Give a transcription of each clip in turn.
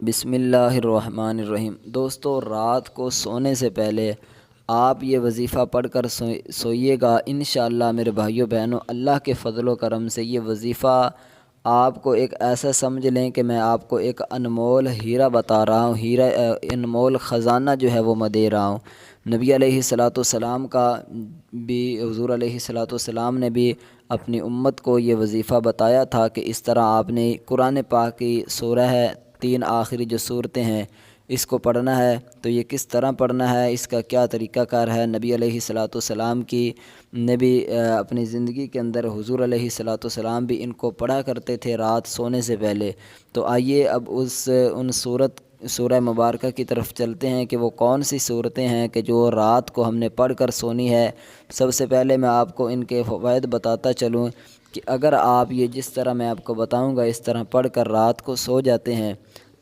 بسم اللہ الرحمن الرحیم۔ دوستو، رات کو سونے سے پہلے آپ یہ وظیفہ پڑھ کر سوئیے گا انشاءاللہ میرے بھائیو بہنوں۔ اللہ کے فضل و کرم سے یہ وظیفہ آپ کو ایک ایسا سمجھ لیں کہ میں آپ کو ایک انمول ہیرا بتا رہا ہوں، انمول خزانہ جو ہے وہ میں دے رہا ہوں۔ نبی علیہ الصلاۃ والسلام کا بھی، حضور علیہ الصلاۃ والسلام نے بھی اپنی امت کو یہ وظیفہ بتایا تھا کہ اس طرح آپ نے قرآن پاک کی سورہ ہے، 3 آخری جو صورتیں ہیں اس کو پڑھنا ہے۔ تو یہ کس طرح پڑھنا ہے، اس کا کیا طریقہ کار ہے، نبی علیہ الصلاۃ والسلام کی نبی اپنی زندگی کے اندر حضور علیہ الصلاۃ والسلام بھی ان کو پڑھا کرتے تھے رات سونے سے پہلے۔ تو آئیے اب ان سورہ مبارکہ کی طرف چلتے ہیں کہ وہ کون سی صورتیں ہیں کہ جو رات کو ہم نے پڑھ کر سونی ہے۔ سب سے پہلے میں آپ کو ان کے فوائد بتاتا چلوں کہ اگر آپ یہ جس طرح میں آپ کو بتاؤں گا اس طرح پڑھ کر رات کو سو جاتے ہیں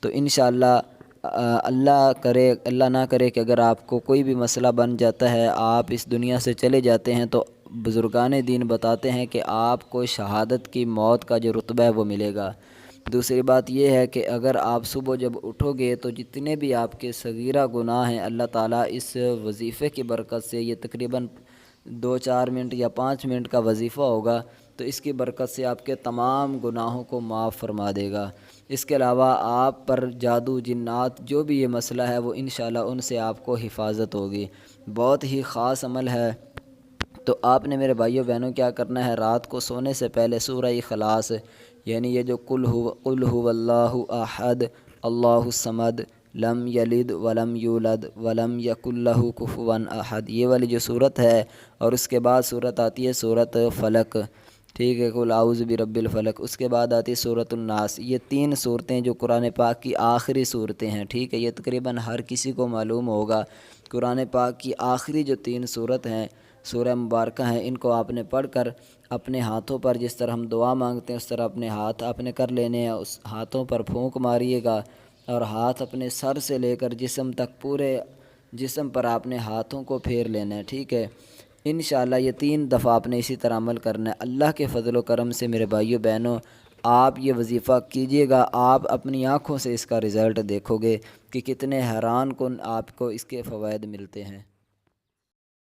تو انشاءاللہ اللہ نہ کرے کہ اگر آپ کو کوئی بھی مسئلہ بن جاتا ہے، آپ اس دنیا سے چلے جاتے ہیں، تو بزرگان دین بتاتے ہیں کہ آپ کو شہادت کی موت کا جو رتبہ ہے وہ ملے گا۔ دوسری بات یہ ہے کہ اگر آپ صبح جب اٹھو گے تو جتنے بھی آپ کے صغیرہ گناہ ہیں، اللہ تعالیٰ اس وظیفے کی برکت سے، یہ تقریباً 2-4 منٹ یا 5 منٹ کا وظیفہ ہوگا، تو اس کی برکت سے آپ کے تمام گناہوں کو معاف فرما دے گا۔ اس کے علاوہ آپ پر جادو جنات جو بھی یہ مسئلہ ہے وہ انشاءاللہ ان سے آپ کو حفاظت ہوگی۔ بہت ہی خاص عمل ہے۔ تو آپ نے میرے بھائیوں بہنوں کیا کرنا ہے، رات کو سونے سے پہلے سورہ اخلاص، یعنی یہ جو قل هو اللہ احد اللہ الصمد لم یلد ولم یولد ولم یکن لہ کفوا احد، یہ والی جو صورت ہے، اور اس کے بعد صورت آتی ہے صورت فلق، ٹھیک ہے، قل اعوذ برب الفلق، اس کے بعد آتی ہے صورت الناس۔ یہ 3 صورتیں جو قرآن پاک کی آخری صورتیں ہیں، ٹھیک ہے، یہ تقریباً ہر کسی کو معلوم ہوگا۔ قرآن پاک کی آخری جو 3 صورت ہیں، سورہ مبارکہ ہیں، ان کو آپ نے پڑھ کر اپنے ہاتھوں پر جس طرح ہم دعا مانگتے ہیں اس طرح اپنے ہاتھ آپ نے کر لینے ہیں، اس ہاتھوں پر پھونک ماریے گا، اور ہاتھ اپنے سر سے لے کر جسم تک پورے جسم پر آپ نے ہاتھوں کو پھیر لینا ہے، ٹھیک ہے۔ انشاءاللہ یہ 3 دفعہ آپ نے اسی طرح عمل کرنا ہے۔ اللہ کے فضل و کرم سے میرے بھائیو بہنوں، آپ یہ وظیفہ کیجئے گا، آپ اپنی آنکھوں سے اس کا رزلٹ دیکھو گے کہ کتنے حیران کن آپ کو اس کے فوائد ملتے ہیں۔